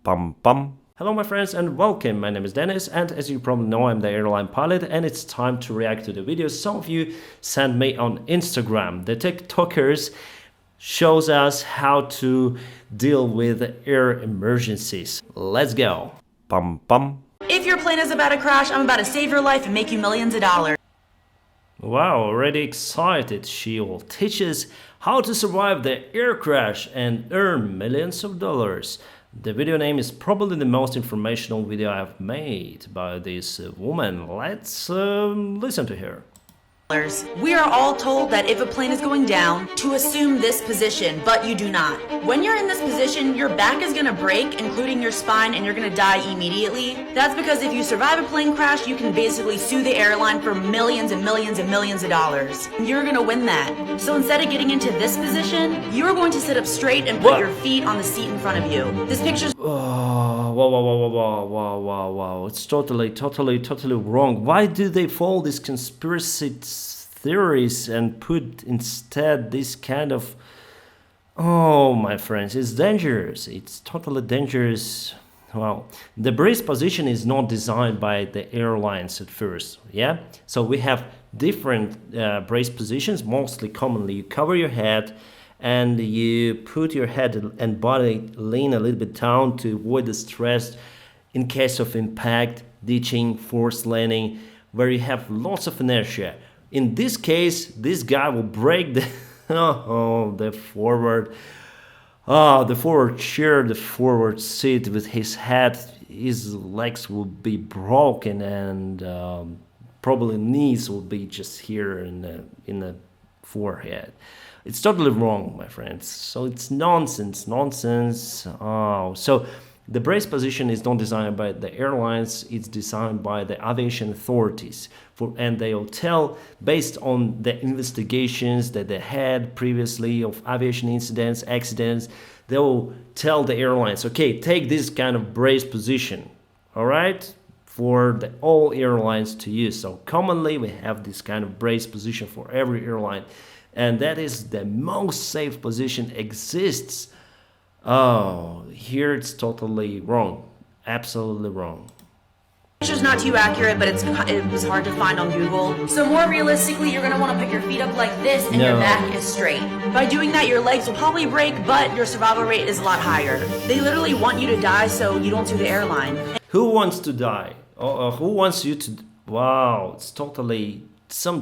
Bum bum. Hello my friends and welcome. My name is Dennis and as you probably know I'm the airline pilot and it's time to react to the videos some of you sent me on Instagram. The TikTokers shows us how to deal with air emergencies. Let's go. Bum bum. If your plane is about to crash, I'm about to save your life and make you millions of dollars. Wow, already excited. She will teach us how to survive the air crash and earn millions of dollars. The video name is probably the most informational video I've made by this woman. Let's listen to her. We are all told that if a plane is going down, to assume this position, but you do not. When you're in this position, your back is gonna break, including your spine, and you're gonna die immediately. That's because if you survive a plane crash, you can basically sue the airline for millions and millions and millions of dollars. You're gonna win that. So instead of getting into this position, you're going to sit up straight and put your feet on the seat in front of you. This picture's Wow. It's totally wrong. Why do they follow these conspiracy theories and put instead this kind of... Oh, my friends, it's dangerous. It's totally dangerous. Well, the brace position is not designed by the airlines at first, yeah? So we have different brace positions. Mostly commonly, you cover your head and you put your head and body lean a little bit down to avoid the stress in case of impact, ditching, forced landing, where you have lots of inertia. In this case, this guy will break the the forward chair, the forward seat with his head. His legs will be broken and probably knees will be just here in the forehead. It's totally wrong, my friends. So it's nonsense. Oh, so the brace position is not designed by the airlines. It's designed by the aviation authorities. And they'll tell, based on the investigations that they had previously of aviation incidents, accidents, they will tell the airlines, okay, take this kind of brace position, all right, for all airlines to use. So commonly we have this kind of brace position for every airline. And that is the most safe position exists. Oh, here it's totally wrong. Absolutely wrong. picture's not too accurate, but it was hard to find on Google. So more realistically, you're gonna want to put your feet up like this and your back is straight. By doing that, your legs will probably break, but your survival rate is a lot higher. They literally want you to die so you don't sue the airline. Who wants to die? Who wants you to... Wow, it's totally some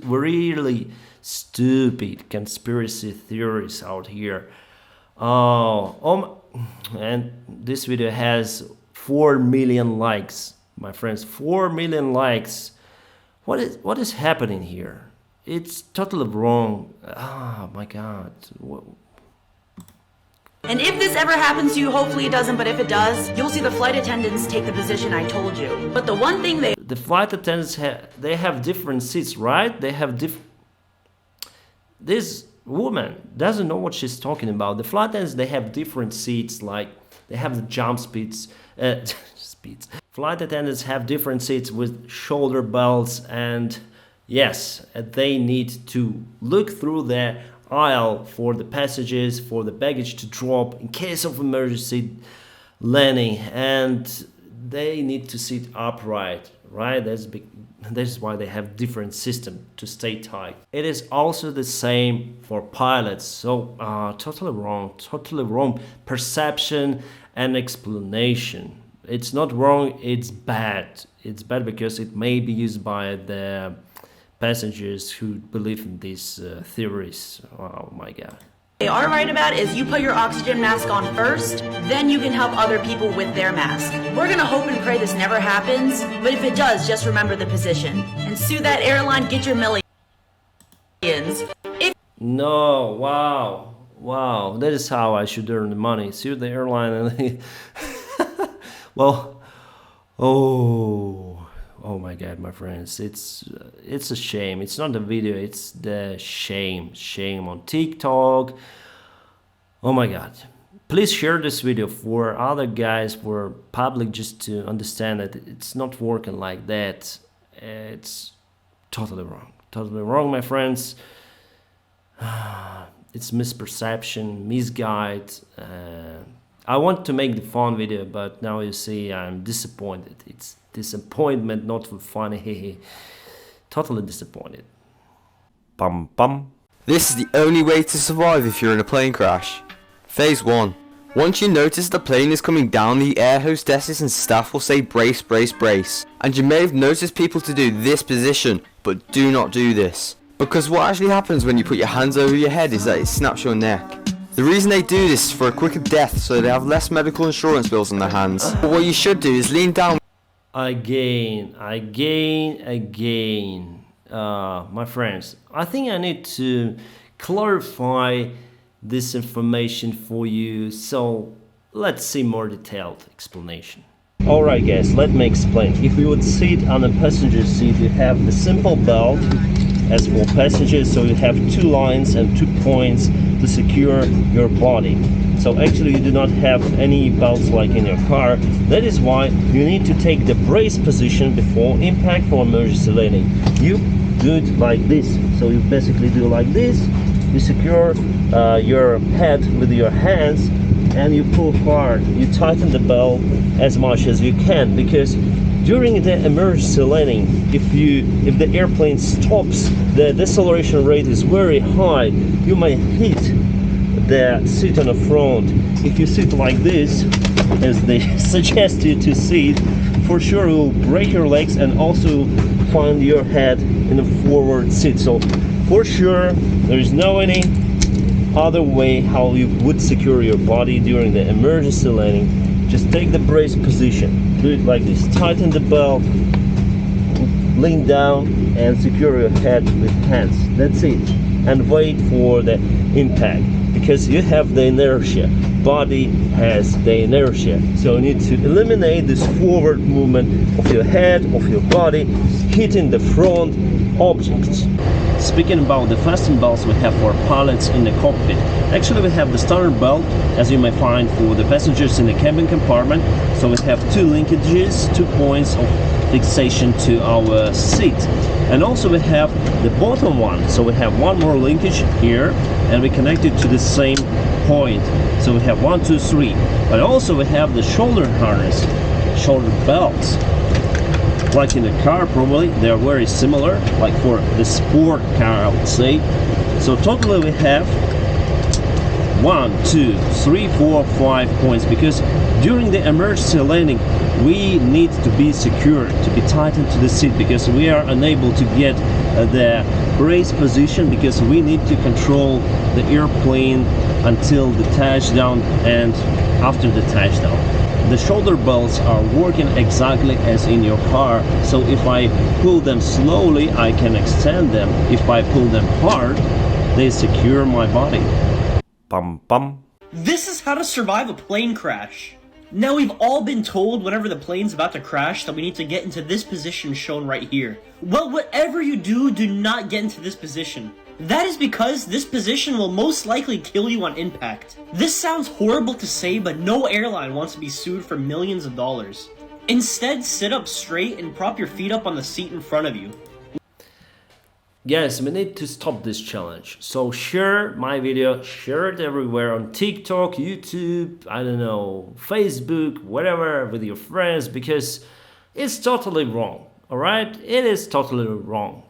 really stupid conspiracy theories out here. And this video has 4 million likes, my friends. 4 million likes. What is happening here? It's totally wrong. Oh my god. And if this ever happens to you, hopefully it doesn't, but if it does, you'll see the flight attendants take the position I told you. But the one thing the flight attendants they have different seats, right? They have This woman doesn't know what she's talking about. The flight attendants, they have different seats, like they have the jump speeds. Flight attendants have different seats with shoulder belts, and yes, they need to look through the aisle for the passengers, for the baggage to drop in case of emergency landing, and they need to sit upright, right? That's why they have different system to stay tight. It is also the same for pilots. So totally wrong perception and explanation. It's not wrong, it's bad. It's bad because it may be used by the passengers who believe in these theories. Oh my god. they are right about is you put your oxygen mask on first, then you can help other people with their mask. We're gonna hope and pray this never happens, but if it does, just remember the position. And sue that airline, get your millions. No, wow, that is how I should earn the money. Sue the airline and well, oh my god, my friends, it's a shame. It's not the video, it's the shame on TikTok. Oh my god, please share this video for other guys, for public, just to understand that it's not working like that. It's totally wrong, my friends. It's misperception, misguide. I want to make the fun video, but now you see I'm disappointed. It's disappointment, not for funny. Totally disappointed. Bum bum. This is the only way to survive if you're in a plane crash. Phase 1. Once you notice the plane is coming down, the air hostesses and staff will say brace, brace, brace. And you may have noticed people to do this position, but do not do this. Because what actually happens when you put your hands over your head is that it snaps your neck. The reason they do this is for a quicker death, so they have less medical insurance bills on their hands. But what you should do is lean down. Again. My friends, I think I need to clarify this information for you, so let's see more detailed explanation. Alright guys, let me explain. If you would sit on the passenger seat, you have the simple belt as for passengers, so you have 2 lines and 2 points to secure your body. So actually you do not have any belts like in your car. That is why you need to take the brace position before impact for emergency landing. You do it like this. So you basically do like this. You secure your head with your hands and you pull hard. You tighten the belt as much as you can, because during the emergency landing, if the airplane stops, the deceleration rate is very high. You may hit the seat on the front. If you sit like this, as they suggest you to sit, for sure you will break your legs and also find your head in the forward seat. So for sure there is no any other way how you would secure your body during the emergency landing. Just take the brace position, do it like this, tighten the belt, lean down and secure your head with hands. That's it. And wait for the impact, because you have the inertia. Body has the inertia. So you need to eliminate this forward movement of your head, of your body, hitting the front objects. Speaking about the fasten belts we have for pilots in the cockpit. Actually we have the standard belt, as you may find for the passengers in the cabin compartment. So we have 2 linkages, 2 points of fixation to our seat. And also we have the bottom one. So we have 1 more linkage here and we connect it to the same point. So we have 1, 2, 3. But also we have the shoulder harness, shoulder belts. Like in the car, probably they are very similar, like for the sport car I would say. So totally we have 1, 2, 3, 4, 5 points, because during the emergency landing we need to be secure, to be tightened to the seat, because we are unable to get the brace position, because we need to control the airplane until the touchdown and after the touchdown. The shoulder belts are working exactly as in your car, so if I pull them slowly I can extend them. If I pull them hard, they secure my body. Bum bum. This is how to survive a plane crash. Now we've all been told whenever the plane's about to crash that we need to get into this position shown right here. Well, whatever you do, do not get into this position. That is because this position will most likely kill you on impact. This sounds horrible to say, but no airline wants to be sued for millions of dollars. Instead, sit up straight and prop your feet up on the seat in front of you. Guys, we need to stop this challenge. So share my video, share it everywhere on TikTok, YouTube, I don't know, Facebook, whatever, with your friends, because it's totally wrong, alright? It is totally wrong.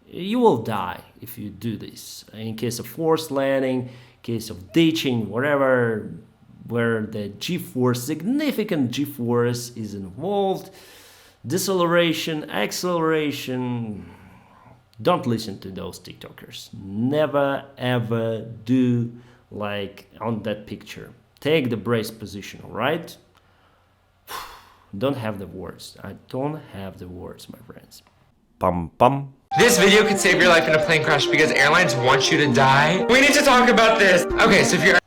You will die if you do this. In case of forced landing, case of ditching, whatever, where the G-force, significant G-force is involved, deceleration, acceleration. Don't listen to those TikTokers. Never ever do like on that picture. Take the brace position, alright? Don't have the words. I don't have the words, my friends. Bum bum. This video could save your life in a plane crash because airlines want you to die. We need to talk about this. Okay, so if you're...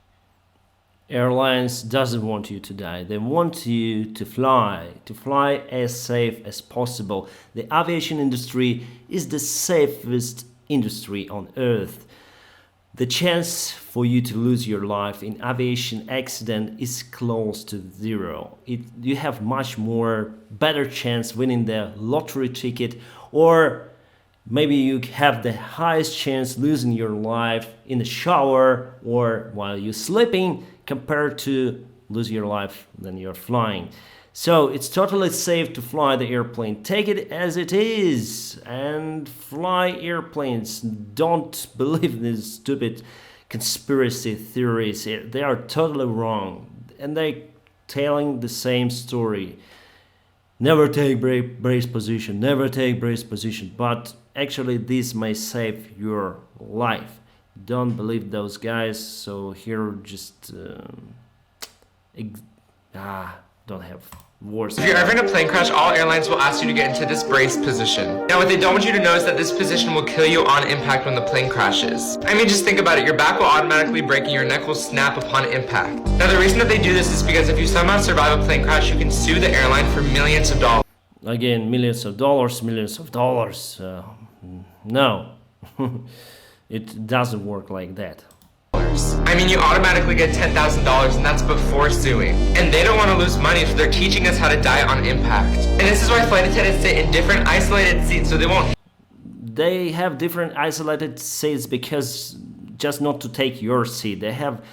Airlines doesn't want you to die. They want you to fly as safe as possible. The aviation industry is the safest industry on earth. The chance for you to lose your life in aviation accident is close to zero. You have much more better chance winning the lottery ticket, or maybe you have the highest chance losing your life in the shower or while you're sleeping, compared to lose your life when you're flying. So it's totally safe to fly the airplane. Take it as it is and fly airplanes. Don't believe these stupid conspiracy theories. They are totally wrong. And they telling the same story. Never take brace position, never take brace position. But actually this may save your life. Don't believe those guys. So here just don't have words. If you're ever in a plane crash, all airlines will ask you to get into this brace position. Now, what they don't want you to know is that this position will kill you on impact when the plane crashes. I mean, just think about it. Your back will automatically break and your neck will snap upon impact. Now, the reason that they do this is because if you somehow survive a plane crash, you can sue the airline for millions of dollars. Again, millions of dollars. No, it doesn't work like that. I mean, you automatically get $10,000 and that's before suing. And they don't want to lose money, so they're teaching us how to die on impact. And this is why flight attendants sit in different isolated seats so they won't. They have different isolated seats because just not to take your seat. They have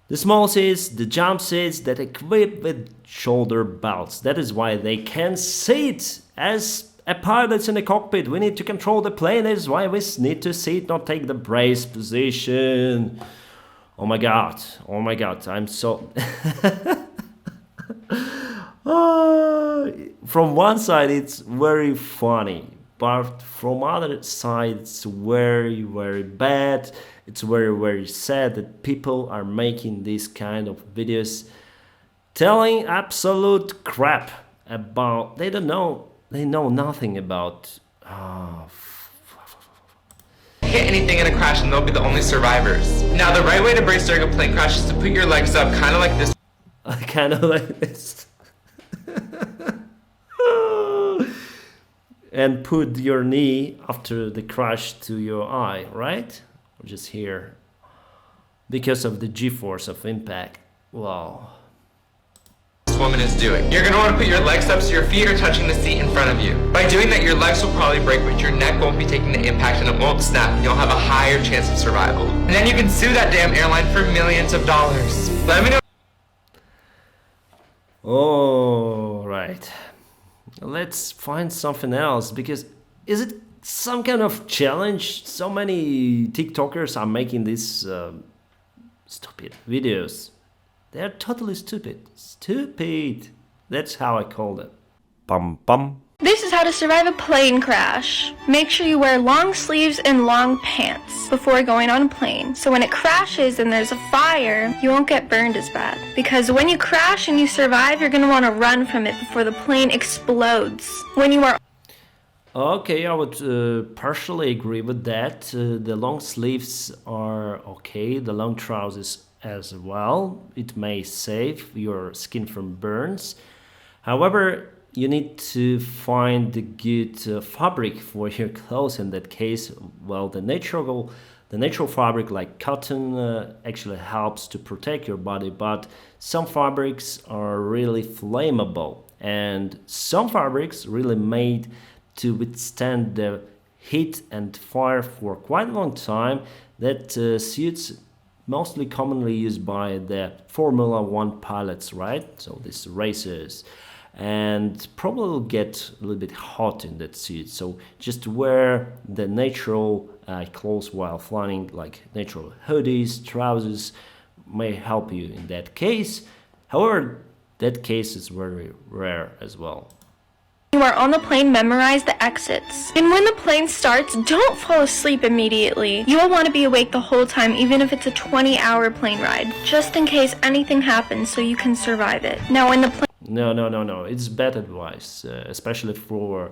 the small seats, the jump seats that equipped with shoulder belts. That is why they can sit as a pilot in the cockpit. We need to control the plane. That is why we need to sit, not take the brace position. Oh my god, I'm so... From one side it's very funny, but from other side it's very, very bad. It's very, very sad that people are making these kind of videos telling absolute crap about... They know nothing about... hit anything in a crash and they'll be the only survivors. Now, the right way to brace during a plane crash is to put your legs up kind of like this. Kind of like this. And put your knee after the crash to your eye, right? Or just here. Because of the g-force of impact. Wow. This woman is doing. You're going to want to put your legs up so your feet are touching the seat in front of you. By doing that, your legs will probably break, but your neck won't be taking the impact and it won't snap, and you'll have a higher chance of survival. And then you can sue that damn airline for millions of dollars. Let me know. Oh, right. Let's find something else, because is it some kind of challenge? So many TikTokers are making these stupid videos. They're totally stupid. Stupid. That's how I call it. Bum bum. This is how to survive a plane crash. Make sure you wear long sleeves and long pants before going on a plane. So when it crashes and there's a fire, you won't get burned as bad. Because when you crash and you survive, you're going to want to run from it before the plane explodes. When you are... Okay, I would partially agree with that. The long sleeves are okay. The long trousers as well. It may save your skin from burns. However, you need to find the good fabric for your clothes. In that case, well, the natural fabric like cotton actually helps to protect your body, but some fabrics are really flammable, and some fabrics really made to withstand the heat and fire for quite a long time. That suits mostly commonly used by the Formula 1 pilots, right? So these racers. And probably will get a little bit hot in that suit, so just wear the natural clothes while flying, like natural hoodies, trousers may help you in that case. However, that case is very rare as well. You are on the plane, memorize the exits. And when the plane starts, don't fall asleep immediately. You will want to be awake the whole time, even if it's a 20-hour plane ride, just in case anything happens so you can survive it. Now when the plane... No. It's bad advice, especially for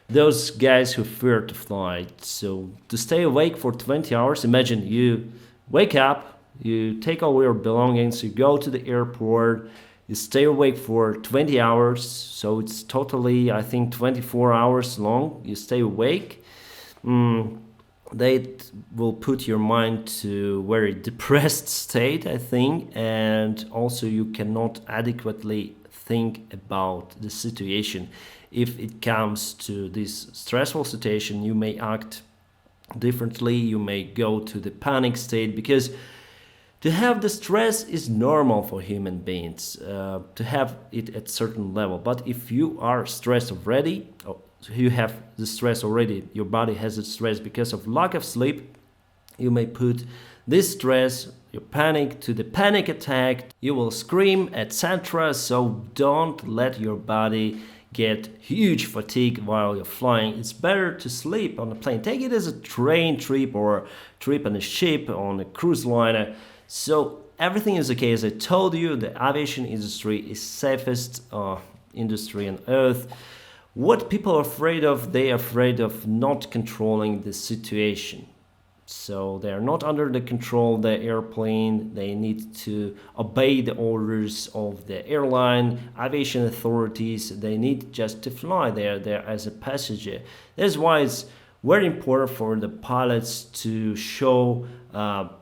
those guys who fear to fly. So to stay awake for 20 hours, imagine you wake up, you take all your belongings, you go to the airport, you stay awake for 20 hours. So it's totally, I think, 24 hours long. You stay awake. They will put your mind to a very depressed state, I think, and also you cannot adequately think about the situation. If it comes to this stressful situation, you may act differently, you may go to the panic state, because To have the stress is normal for human beings, to have it at certain level. But if you are stressed already, or you have the stress already, your body has the stress because of lack of sleep, you may put this stress, your panic, to the panic attack. You will scream, etc. So don't let your body get huge fatigue while you're flying. It's better to sleep on a plane. Take it as a train trip or trip on a ship, on a cruise liner. So everything is okay. As I told you, the aviation industry is safest industry on earth. What people are afraid of, they are afraid of not controlling the situation. So they are not under the control of the airplane. They need to obey the orders of the airline, aviation authorities. They need just to fly there as a passenger. That's why it's very important for the pilots to show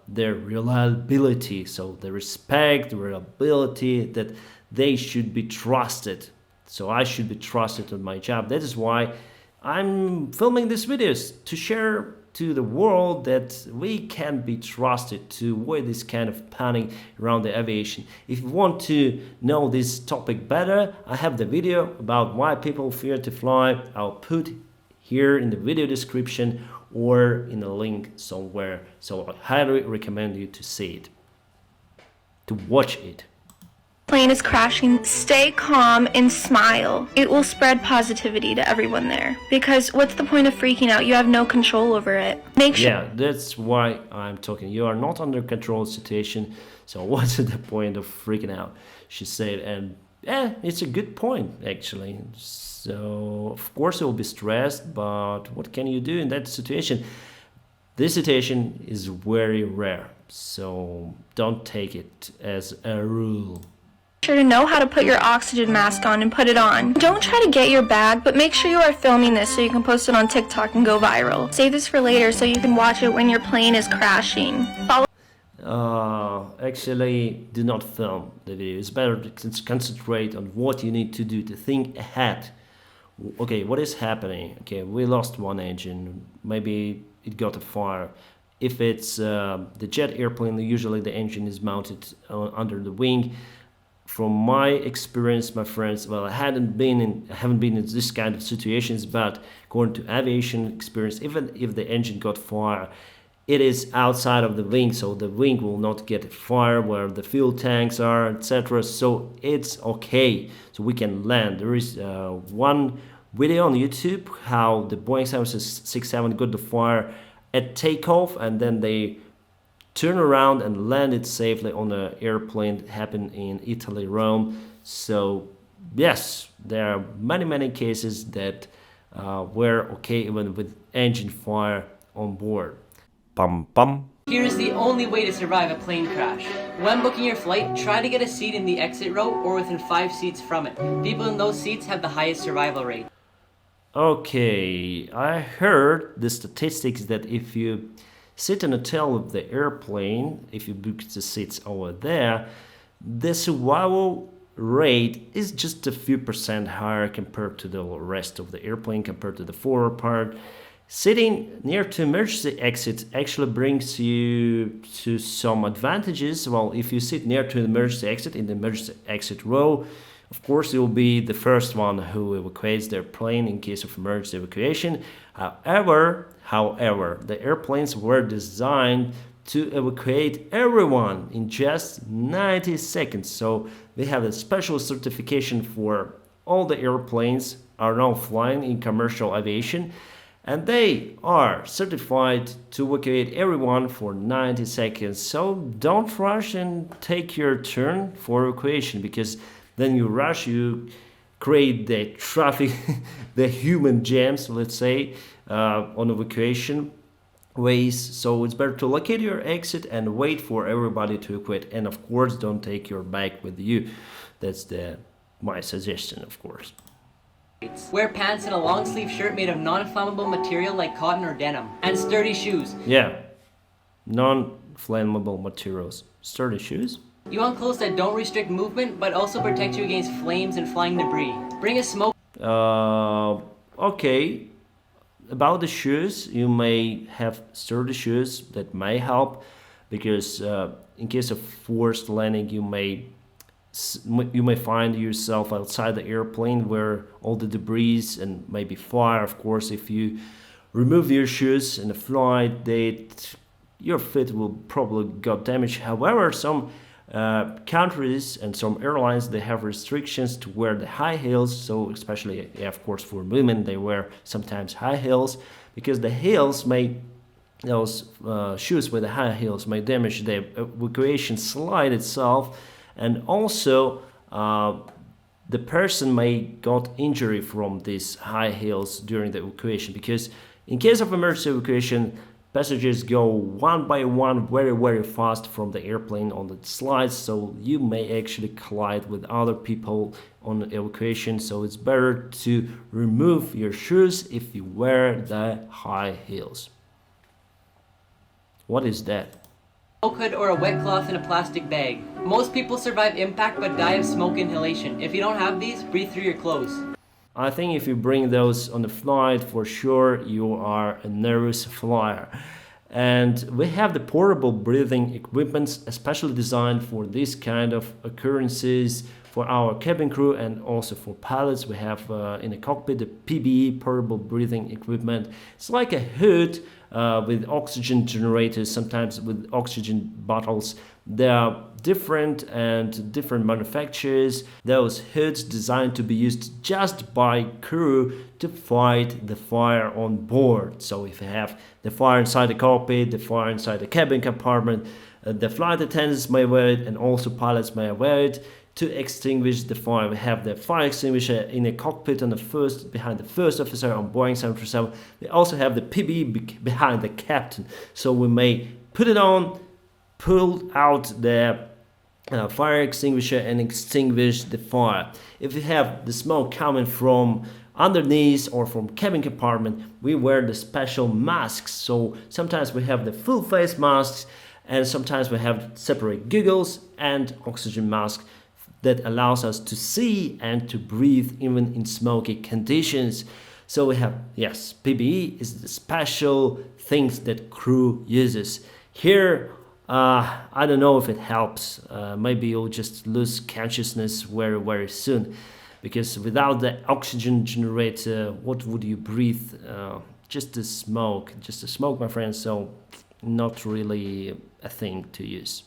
their reliability. So the respect, the reliability, that they should be trusted. So I should be trusted on my job. That is why I'm filming these videos, to share to the world that we can be trusted to avoid this kind of panic around the aviation. If you want to know this topic better, I have the video about why people fear to fly. I'll put here in the video description or in a link somewhere. So I highly recommend you to see it, to watch it. Plane is crashing, stay calm and smile. It will spread positivity to everyone there. Because what's the point of freaking out? You have no control over it. Make sure. Yeah, that's why I'm talking. You are not under control situation. So what's the point of freaking out? She said, and yeah, it's a good point actually. So of course you'll be stressed, but what can you do in that situation? This situation is very rare. So don't take it as a rule. Sure to know how to put your oxygen mask on and put it on. Don't try to get your bag, but make sure you are filming this so you can post it on TikTok and go viral. Save this for later so you can watch it when your plane is crashing. Follow Actually, do not film the video. It's better to concentrate on what you need to do, to think ahead. Okay, what is happening? Okay, we lost one engine. Maybe it got a fire. If it's the jet airplane, usually the engine is mounted under the wing. From my experience, my friends, well, I haven't been in this kind of situations, but according to aviation experience, even if the engine got fire, it is outside of the wing, so the wing will not get fire where the fuel tanks are, etc. So it's okay, so we can land. There is one video on YouTube how the Boeing 767 got the fire at takeoff, and then they turn around and landed safely on an airplane. It happened in Italy, Rome. So yes, there are many cases that were okay even with engine fire on board. Bum bum. Here's the only way to survive a plane crash. When booking your flight, try to get a seat in the exit row or within 5 seats from it. People in those seats have the highest survival rate. Okay, I heard the statistics that if you sit in a tail of the airplane, if you book the seats over there, the survival rate is just a few percent higher compared to the rest of the airplane, compared to the forward part. Sitting near to emergency exit actually brings you to some advantages. Well, if you sit near to the emergency exit, in the emergency exit row, of course you'll be the first one who evacuates their plane in case of emergency evacuation. However, the airplanes were designed to evacuate everyone in just 90 seconds. So they have a special certification for all the airplanes are now flying in commercial aviation, and they are certified to evacuate everyone for 90 seconds. So don't rush and take your turn for evacuation, because then you rush, you create the traffic, the human jams, let's say, on evacuation ways. So it's better to locate your exit and wait for everybody to evacuate. And of course, don't take your bag with you. That's my suggestion, of course. Wear pants and a long sleeve shirt made of non-flammable material like cotton or denim. And sturdy shoes. Yeah, non-flammable materials. Sturdy shoes? You want clothes that don't restrict movement but also protect you against flames and flying debris. Bring a smoke. Okay. About the shoes, you may have sturdy shoes that may help, because in case of forced landing, you may find yourself outside the airplane where all the debris and maybe fire. Of course, if you remove your shoes in a flight, your feet will probably got damaged. However, some countries and some airlines, they have restrictions to wear the high heels. So especially, of course, for women, they wear sometimes high heels, because the heels may those shoes with the high heels may damage the evacuation slide itself, and also the person may got injury from these high heels during the evacuation, because in case of emergency evacuation, passengers go one by one very fast from the airplane on the slides, so you may actually collide with other people on the evacuation. So it's better to remove your shoes if you wear the high heels. What is that? Smoke hood or a wet cloth in a plastic bag. Most people survive impact but die of smoke inhalation. If you don't have these, breathe through your clothes. I think if you bring those on the flight, for sure you are a nervous flyer. And we have the portable breathing equipment, especially designed for this kind of occurrences for our cabin crew and also for pilots. We have in the cockpit the PBE, portable breathing equipment. It's like a hood with oxygen generators, sometimes with oxygen bottles. They are different manufacturers. Those hoods designed to be used just by crew to fight the fire on board. So if you have the fire inside the cockpit, the fire inside the cabin compartment, the flight attendants may wear it, and also pilots may wear it to extinguish the fire. We have the fire extinguisher in the cockpit behind the first officer on Boeing 737. We also have the PBE behind the captain. So we may put it on, pull out the fire extinguisher and extinguish the fire. If you have the smoke coming from underneath or from cabin compartment, we wear the special masks. So sometimes we have the full face masks, and sometimes we have separate goggles and oxygen masks that allows us to see and to breathe even in smoky conditions. So we have, yes, PBE is the special things that crew uses. Here, I don't know if it helps. Maybe you'll just lose consciousness very soon, because without the oxygen generator, what would you breathe? Just the smoke, my friends. So not really a thing to use.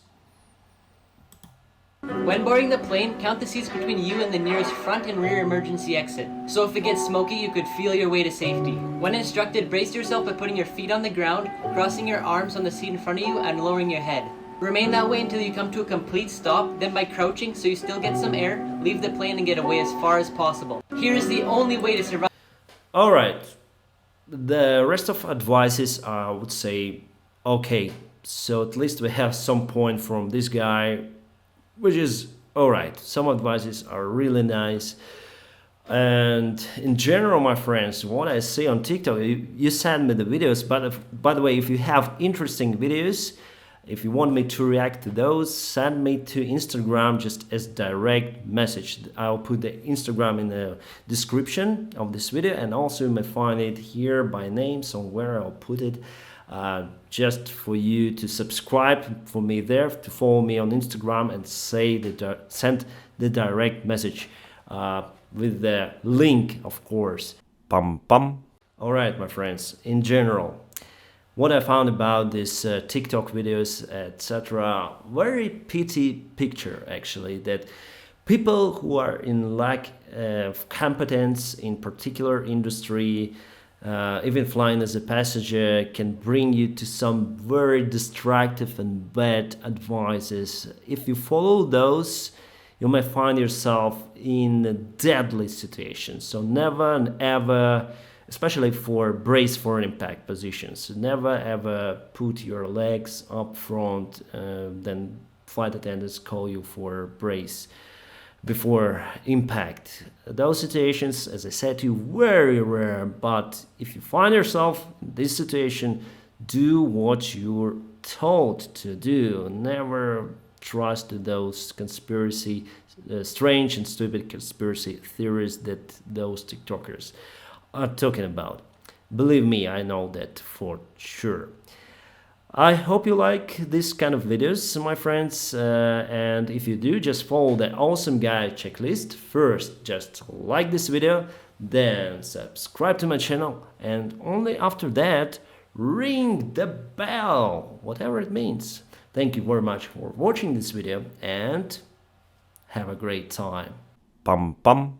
When boarding the plane, count the seats between you and the nearest front and rear emergency exit. So if it gets smoky, you could feel your way to safety. When instructed, brace yourself by putting your feet on the ground, crossing your arms on the seat in front of you, and lowering your head. Remain that way until you come to a complete stop, then by crouching so you still get some air, leave the plane and get away as far as possible. Here is the only way to survive. Alright, the rest of advices I would say okay, so at least we have some point from this guy, which is alright. Some advices are really nice. And in general, my friends, what I see on TikTok, you send me the videos, but by the way, if you have interesting videos, if you want me to react to those, send me to Instagram just as direct message. I'll put the Instagram in the description of this video, and also you may find it here by name somewhere. I'll put it just for you to subscribe for me there, to follow me on Instagram and send the direct message with the link, of course. Bum bum. All right, my friends, in general, what I found about these TikTok videos, etc., very pity picture actually, that people who are in lack of competence in particular industry, even flying as a passenger, can bring you to some very destructive and bad advices. If you follow those, you may find yourself in a deadly situation. So never and ever, especially for brace for impact positions, never ever put your legs up front, then flight attendants call you for brace before impact. Those situations, as I said to you, very rare, but if you find yourself in this situation, do what you're told to do. Never trust those strange and stupid conspiracy theories that those TikTokers are talking about. Believe me, I know that for sure. I hope you like this kind of videos, my friends, and if you do, just follow the awesome guide checklist. First, just like this video, then subscribe to my channel, and only after that, ring the bell, whatever it means. Thank you very much for watching this video, and have a great time. Pam pam.